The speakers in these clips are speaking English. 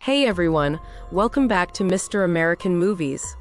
Hey everyone, welcome back to Mr. American Movies.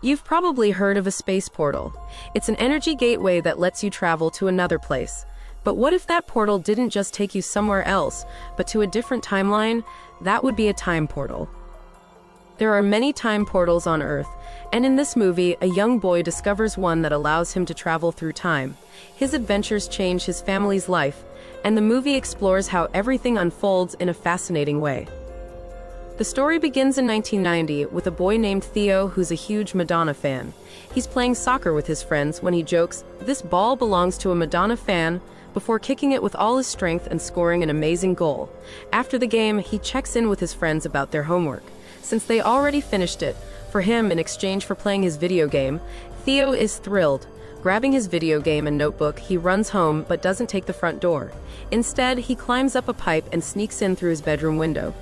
You've probably heard of a space portal. It's an energy gateway that lets you travel to another place. But what if that portal didn't just take you somewhere else, but to a different timeline? That would be a time portal. There are many time portals on Earth, and in this movie, a young boy discovers one that allows him to travel through time. His adventures change his family's life, and the movie explores how everything unfolds in a fascinating way. The story begins in 1990 with a boy named Theo who's a huge Madonna fan. He's playing soccer with his friends when he jokes, "This ball belongs to a Madonna fan," before kicking it with all his strength and scoring an amazing goal. After the game, he checks in with his friends about their homework. Since they already finished it, for him in exchange for playing his video game, Theo is thrilled. Grabbing his video game and notebook, he runs home but doesn't take the front door. Instead, he climbs up a pipe and sneaks in through his bedroom window.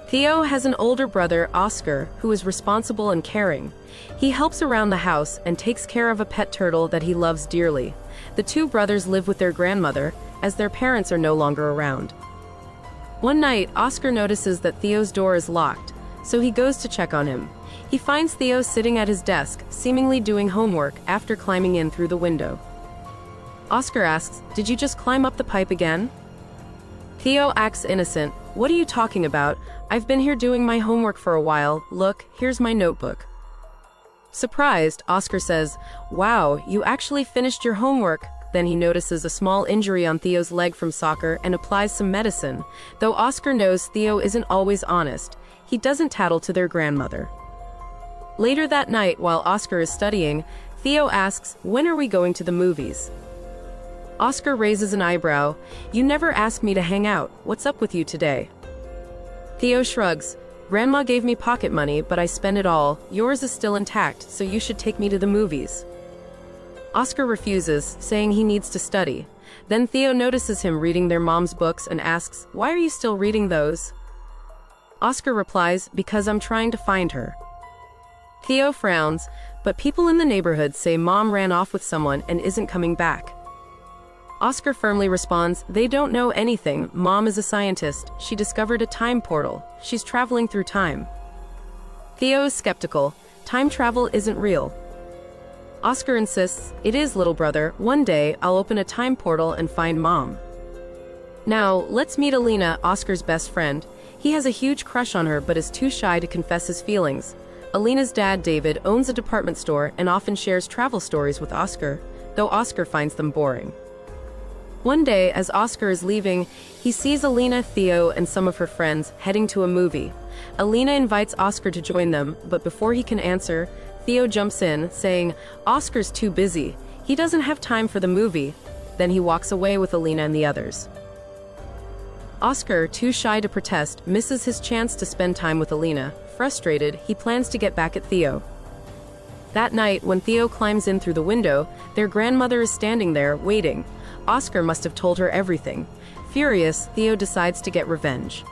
Theo has an older brother, Oscar, who is responsible and caring. He helps around the house and takes care of a pet turtle that he loves dearly. The two brothers live with their grandmother, as their parents are no longer around. One night, Oscar notices that Theo's door is locked, so he goes to check on him. He finds Theo sitting at his desk, seemingly doing homework after climbing in through the window. Oscar asks, "Did you just climb up the pipe again?" Theo acts innocent. "What are you talking about? I've been here doing my homework for a while. Look, here's my notebook." Surprised, Oscar says, "Wow, you actually finished your homework." Then he notices a small injury on Theo's leg from soccer and applies some medicine. Though Oscar knows Theo isn't always honest, he doesn't tattle to their grandmother. Later that night, while Oscar is studying, Theo asks, "When are we going to the movies?" Oscar raises an eyebrow. "You never ask me to hang out. What's up with you today?" Theo shrugs. "Grandma gave me pocket money, but I spent it all. Yours is still intact, so you should take me to the movies." Oscar refuses, saying he needs to study. Then Theo notices him reading their mom's books and asks, "Why are you still reading those?" Oscar replies, "Because I'm trying to find her." Theo frowns, but people in the neighborhood say Mom ran off with someone and isn't coming back. Oscar firmly responds, "They don't know anything. Mom is a scientist. She discovered a time portal. She's traveling through time." Theo is skeptical. Time travel isn't real. Oscar insists, "It is, little brother. One day, I'll open a time portal and find Mom." Now, let's meet Elena, Oscar's best friend. He has a huge crush on her but is too shy to confess his feelings. Elena's dad, David, owns a department store and often shares travel stories with Oscar, though Oscar finds them boring. One day, as Oscar is leaving, he sees Elena, Theo, and some of her friends heading to a movie. Elena invites Oscar to join them, but before he can answer, Theo jumps in, saying, "Oscar's too busy. He doesn't have time for the movie." Then he walks away with Elena and the others. Oscar, too shy to protest, misses his chance to spend time with Elena. Frustrated, he plans to get back at Theo. That night, when Theo climbs in through the window, their grandmother is standing there, waiting. Oscar must have told her everything. Furious, Theo decides to get revenge.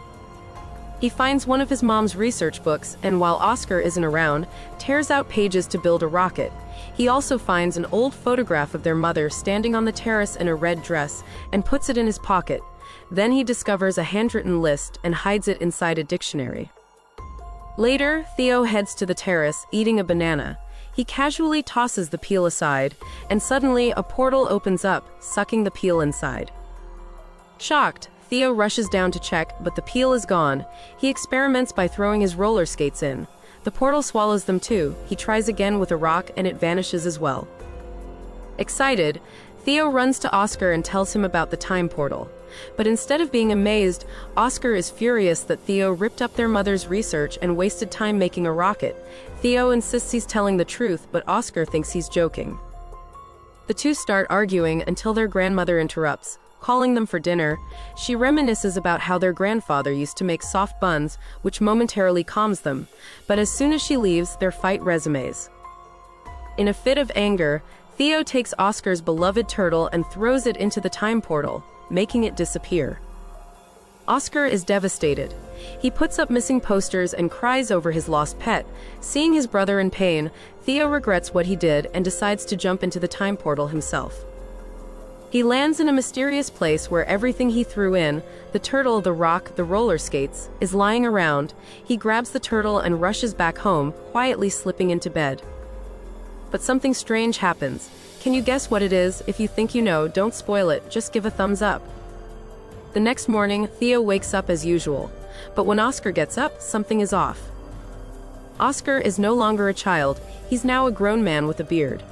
He finds one of his mom's research books, and while Oscar isn't around, tears out pages to build a rocket. He also finds an old photograph of their mother standing on the terrace in a red dress, and puts it in his pocket. Then he discovers a handwritten list and hides it inside a dictionary. Later, Theo heads to the terrace, eating a banana. He casually tosses the peel aside, and suddenly a portal opens up, sucking the peel inside. Shocked, Theo rushes down to check, but the peel is gone. He experiments by throwing his roller skates in. The portal swallows them too. He tries again with a rock, and it vanishes as well. Excited, Theo runs to Oscar and tells him about the time portal. But instead of being amazed, Oscar is furious that Theo ripped up their mother's research and wasted time making a rocket. Theo insists he's telling the truth, but Oscar thinks he's joking. The two start arguing until their grandmother interrupts, calling them for dinner. She reminisces about how their grandfather used to make soft buns, which momentarily calms them. But as soon as she leaves, their fight resumes. In a fit of anger, Theo takes Oscar's beloved turtle and throws it into the time portal, making it disappear. Oscar is devastated. He puts up missing posters and cries over his lost pet. Seeing his brother in pain, Theo regrets what he did and decides to jump into the time portal himself. He lands in a mysterious place where everything he threw in, the turtle, the rock, the roller skates, is lying around. He grabs the turtle and rushes back home, quietly slipping into bed. But something strange happens. Can you guess what it is? If you think you know, don't spoil it, just give a thumbs up. The next morning, Theo wakes up as usual. But when Oscar gets up, something is off. Oscar is no longer a child, he's now a grown man with a beard.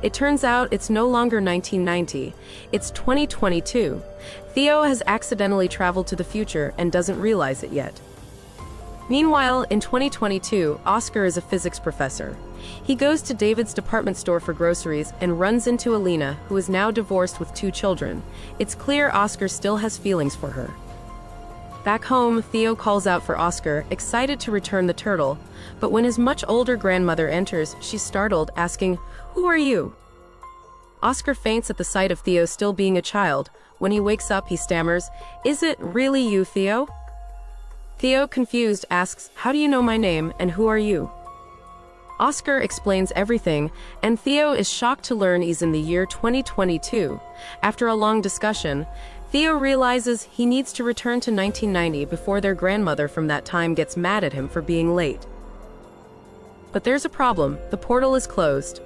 It turns out it's no longer 1990, it's 2022. Theo has accidentally traveled to the future and doesn't realize it yet. Meanwhile, in 2022, Oscar is a physics professor. He goes to David's department store for groceries and runs into Elena, who is now divorced with 2 children. It's clear Oscar still has feelings for her. Back home, Theo calls out for Oscar, excited to return the turtle, but when his much older grandmother enters, she's startled, asking, "Who are you?" Oscar faints at the sight of Theo still being a child. When he wakes up, he stammers, "Is it really you, Theo?" Theo, confused, asks, "How do you know my name, and who are you?" Oscar explains everything, and Theo is shocked to learn he's in the year 2022. After a long discussion, Theo realizes he needs to return to 1990 before their grandmother from that time gets mad at him for being late. But there's a problem. The portal is closed.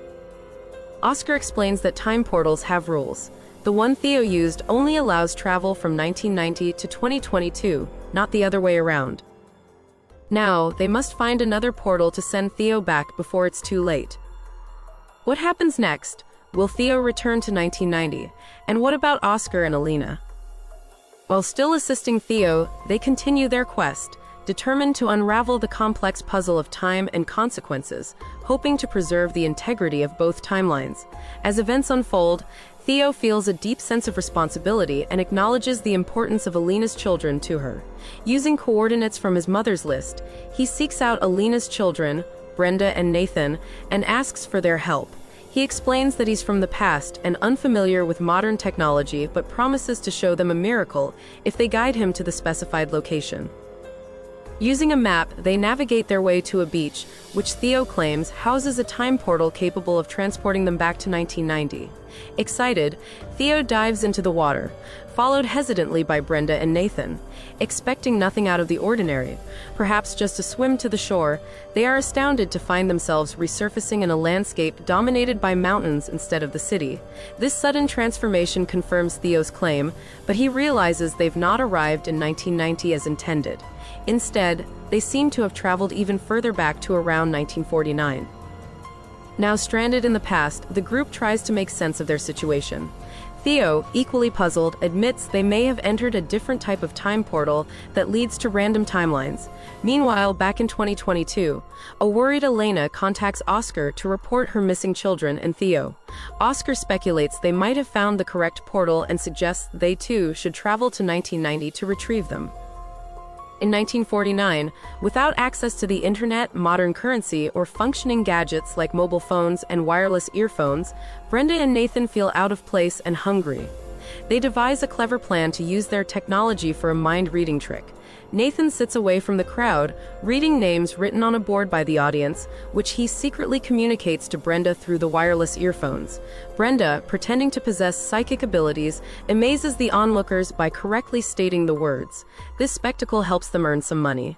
Oscar explains that time portals have rules. The one Theo used only allows travel from 1990 to 2022, not the other way around. Now, they must find another portal to send Theo back before it's too late. What happens next? Will Theo return to 1990? And what about Oscar and Elena? While still assisting Theo, they continue their quest, determined to unravel the complex puzzle of time and consequences, hoping to preserve the integrity of both timelines. As events unfold, Theo feels a deep sense of responsibility and acknowledges the importance of Elena's children to her. Using coordinates from his mother's list, he seeks out Elena's children, Brenda and Nathan, and asks for their help. He explains that he's from the past and unfamiliar with modern technology, but promises to show them a miracle if they guide him to the specified location. Using a map, they navigate their way to a beach, which Theo claims houses a time portal capable of transporting them back to 1990. Excited, Theo dives into the water, followed hesitantly by Brenda and Nathan. Expecting nothing out of the ordinary, perhaps just a swim to the shore, they are astounded to find themselves resurfacing in a landscape dominated by mountains instead of the city. This sudden transformation confirms Theo's claim, but he realizes they've not arrived in 1990 as intended. Instead, they seem to have traveled even further back to around 1949. Now stranded in the past, the group tries to make sense of their situation. Theo, equally puzzled, admits they may have entered a different type of time portal that leads to random timelines. Meanwhile, back in 2022, a worried Elena contacts Oscar to report her missing children and Theo. Oscar speculates they might have found the correct portal and suggests they too should travel to 1990 to retrieve them. In 1949, without access to the internet, modern currency, or functioning gadgets like mobile phones and wireless earphones, Brenda and Nathan feel out of place and hungry. They devise a clever plan to use their technology for a mind-reading trick. Nathan sits away from the crowd, reading names written on a board by the audience, which he secretly communicates to Brenda through the wireless earphones. Brenda, pretending to possess psychic abilities, amazes the onlookers by correctly stating the words. This spectacle helps them earn some money.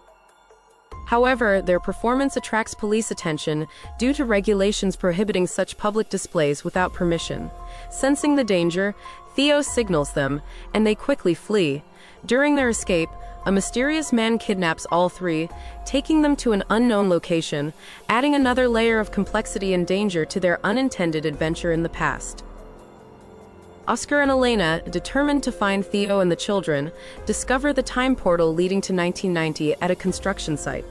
However, their performance attracts police attention due to regulations prohibiting such public displays without permission. Sensing the danger, Theo signals them, and they quickly flee. During their escape, a mysterious man kidnaps all three, taking them to an unknown location, adding another layer of complexity and danger to their unintended adventure in the past. Oscar and Elena, determined to find Theo and the children, discover the time portal leading to 1990 at a construction site.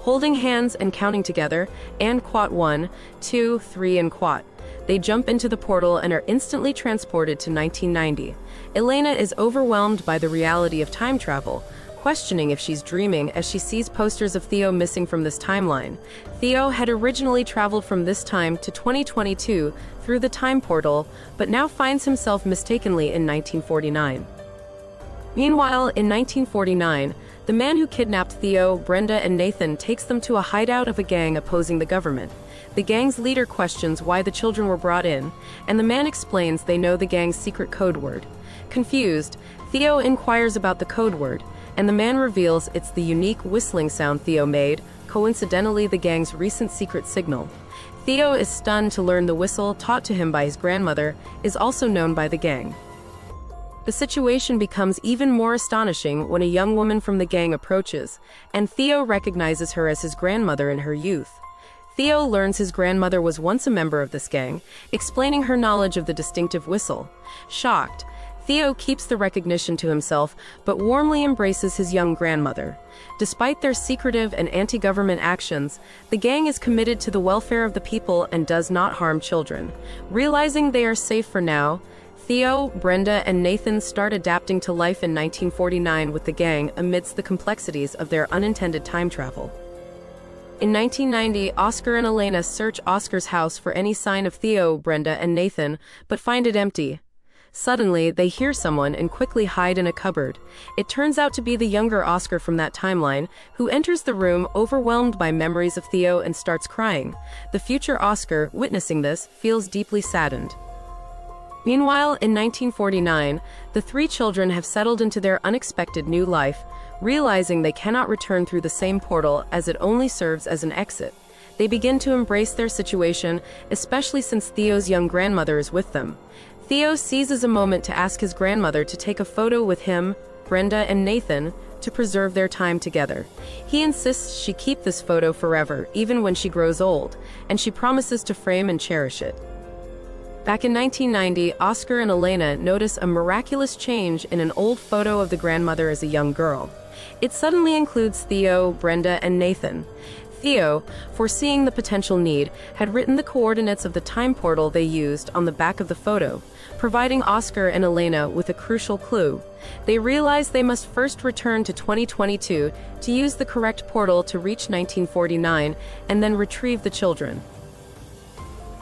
Holding hands and counting together, and quat 1, 2, 3 and quat. They jump into the portal and are instantly transported to 1990. Elena is overwhelmed by the reality of time travel, questioning if she's dreaming as she sees posters of Theo missing from this timeline. Theo had originally traveled from this time to 2022 through the time portal, but now finds himself mistakenly in 1949. Meanwhile, in 1949, The man who kidnapped Theo, Brenda, and Nathan takes them to a hideout of a gang opposing the government. The gang's leader questions why the children were brought in, and the man explains they know the gang's secret code word. Confused, Theo inquires about the code word, and the man reveals it's the unique whistling sound Theo made, coincidentally the gang's recent secret signal. Theo is stunned to learn the whistle, taught to him by his grandmother, is also known by the gang. The situation becomes even more astonishing when a young woman from the gang approaches, and Theo recognizes her as his grandmother in her youth. Theo learns his grandmother was once a member of this gang, explaining her knowledge of the distinctive whistle. Shocked, Theo keeps the recognition to himself, but warmly embraces his young grandmother. Despite their secretive and anti-government actions, the gang is committed to the welfare of the people and does not harm children. Realizing they are safe for now, Theo, Brenda, and Nathan start adapting to life in 1949 with the gang amidst the complexities of their unintended time travel. In 1990, Oscar and Elena search Oscar's house for any sign of Theo, Brenda, and Nathan, but find it empty. Suddenly, they hear someone and quickly hide in a cupboard. It turns out to be the younger Oscar from that timeline, who enters the room overwhelmed by memories of Theo and starts crying. The future Oscar, witnessing this, feels deeply saddened. Meanwhile, in 1949, the three children have settled into their unexpected new life, realizing they cannot return through the same portal as it only serves as an exit. They begin to embrace their situation, especially since Theo's young grandmother is with them. Theo seizes a moment to ask his grandmother to take a photo with him, Brenda, and Nathan to preserve their time together. He insists she keep this photo forever, even when she grows old, and she promises to frame and cherish it. Back in 1990, Oscar and Elena notice a miraculous change in an old photo of the grandmother as a young girl. It suddenly includes Theo, Brenda, and Nathan. Theo, foreseeing the potential need, had written the coordinates of the time portal they used on the back of the photo, providing Oscar and Elena with a crucial clue. They realize they must first return to 2022 to use the correct portal to reach 1949 and then retrieve the children.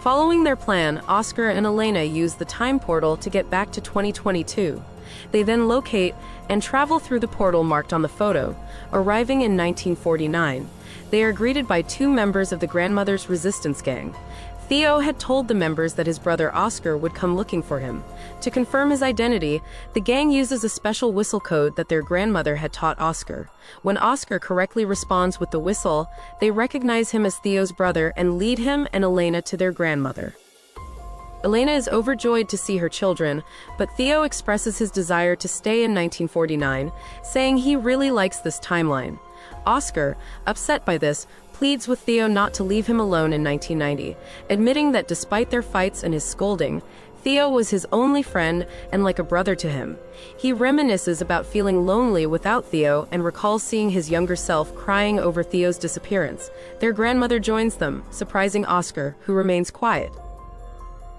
Following their plan, Oscar and Elena use the time portal to get back to 2022. They then locate and travel through the portal marked on the photo, arriving in 1949. They are greeted by two members of the grandmother's resistance gang. Theo had told the members that his brother Oscar would come looking for him. To confirm his identity, the gang uses a special whistle code that their grandmother had taught Oscar. When Oscar correctly responds with the whistle, they recognize him as Theo's brother and lead him and Elena to their grandmother. Elena is overjoyed to see her children, but Theo expresses his desire to stay in 1949, saying he really likes this timeline. Oscar, upset by this, pleads with Theo not to leave him alone in 1990, admitting that despite their fights and his scolding, Theo was his only friend and like a brother to him. He reminisces about feeling lonely without Theo and recalls seeing his younger self crying over Theo's disappearance. Their grandmother joins them, surprising Oscar, who remains quiet.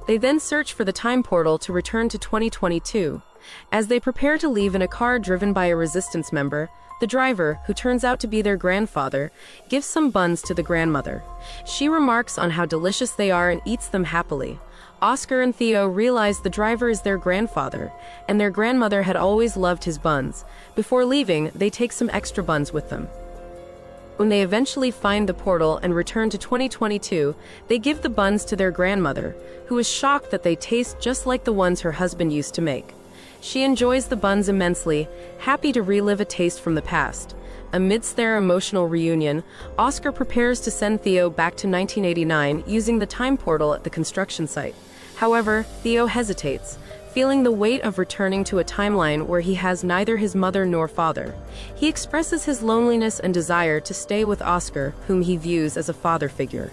They then search for the time portal to return to 2022. As they prepare to leave in a car driven by a resistance member, the driver, who turns out to be their grandfather, gives some buns to the grandmother. She remarks on how delicious they are and eats them happily. Oscar and Theo realize the driver is their grandfather, and their grandmother had always loved his buns. Before leaving, they take some extra buns with them. When they eventually find the portal and return to 2022, they give the buns to their grandmother, who is shocked that they taste just like the ones her husband used to make. She enjoys the buns immensely, happy to relive a taste from the past. Amidst their emotional reunion, Oscar prepares to send Theo back to 1989 using the time portal at the construction site. However, Theo hesitates, feeling the weight of returning to a timeline where he has neither his mother nor father. He expresses his loneliness and desire to stay with Oscar, whom he views as a father figure.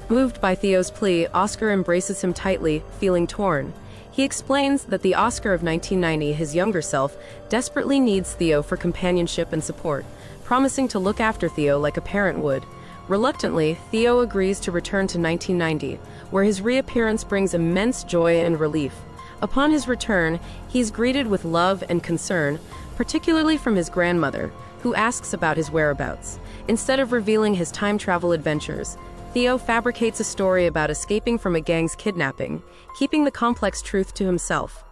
Moved by Theo's plea, Oscar embraces him tightly, feeling torn. He explains that the Oscar of 1990, his younger self, desperately needs Theo for companionship and support, promising to look after Theo like a parent would. Reluctantly, Theo agrees to return to 1990, where his reappearance brings immense joy and relief. Upon his return, he's greeted with love and concern, particularly from his grandmother, who asks about his whereabouts. Instead of revealing his time travel adventures, Theo fabricates a story about escaping from a gang's kidnapping, keeping the complex truth to himself.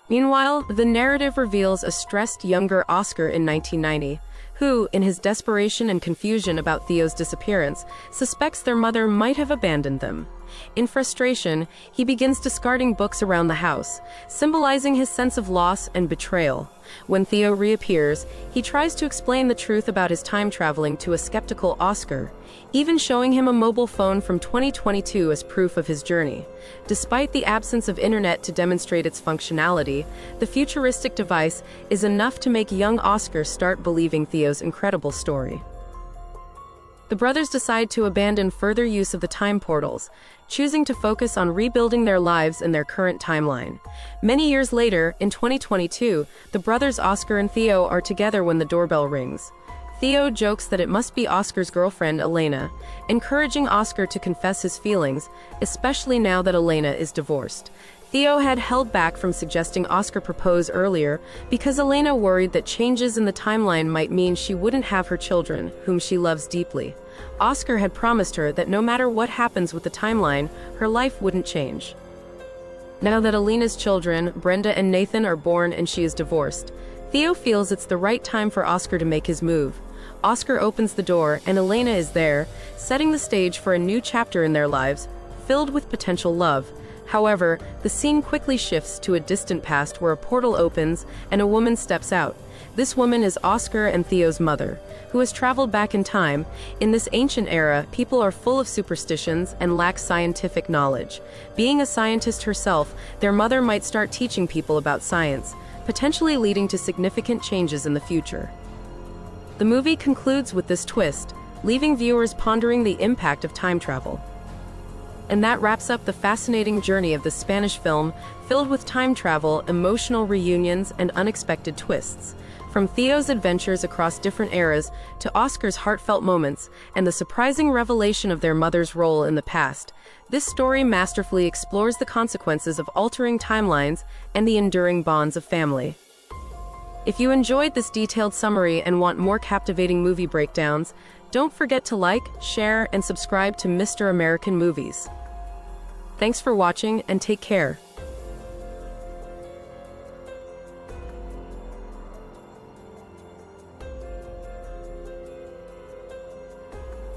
Meanwhile, the narrative reveals a stressed younger Oscar in 1990, who, in his desperation and confusion about Theo's disappearance, suspects their mother might have abandoned them. In frustration, he begins discarding books around the house, symbolizing his sense of loss and betrayal. When Theo reappears, he tries to explain the truth about his time traveling to a skeptical Oscar, even showing him a mobile phone from 2022 as proof of his journey. Despite the absence of internet to demonstrate its functionality, the futuristic device is enough to make young Oscar start believing Theo's incredible story. The brothers decide to abandon further use of the time portals, choosing to focus on rebuilding their lives in their current timeline. Many years later, in 2022, the brothers Oscar and Theo are together when the doorbell rings. Theo jokes that it must be Oscar's girlfriend, Elena, encouraging Oscar to confess his feelings, especially now that Elena is divorced. Theo had held back from suggesting Oscar propose earlier because Elena worried that changes in the timeline might mean she wouldn't have her children, whom she loves deeply. Oscar had promised her that no matter what happens with the timeline, her life wouldn't change. Now that Elena's children, Brenda and Nathan, are born and she is divorced, Theo feels it's the right time for Oscar to make his move. Oscar opens the door and Elena is there, setting the stage for a new chapter in their lives, filled with potential love. However, the scene quickly shifts to a distant past where a portal opens and a woman steps out. This woman is Oscar and Theo's mother, who has traveled back in time. In this ancient era, people are full of superstitions and lack scientific knowledge. Being a scientist herself, their mother might start teaching people about science, potentially leading to significant changes in the future. The movie concludes with this twist, leaving viewers pondering the impact of time travel. And that wraps up the fascinating journey of the Spanish film, filled with time travel, emotional reunions, and unexpected twists. From Theo's adventures across different eras to Oscar's heartfelt moments and the surprising revelation of their mother's role in the past, this story masterfully explores the consequences of altering timelines and the enduring bonds of family. If you enjoyed this detailed summary and want more captivating movie breakdowns, don't forget to like, share, and subscribe to Mr. American Movies. Thanks for watching and take care.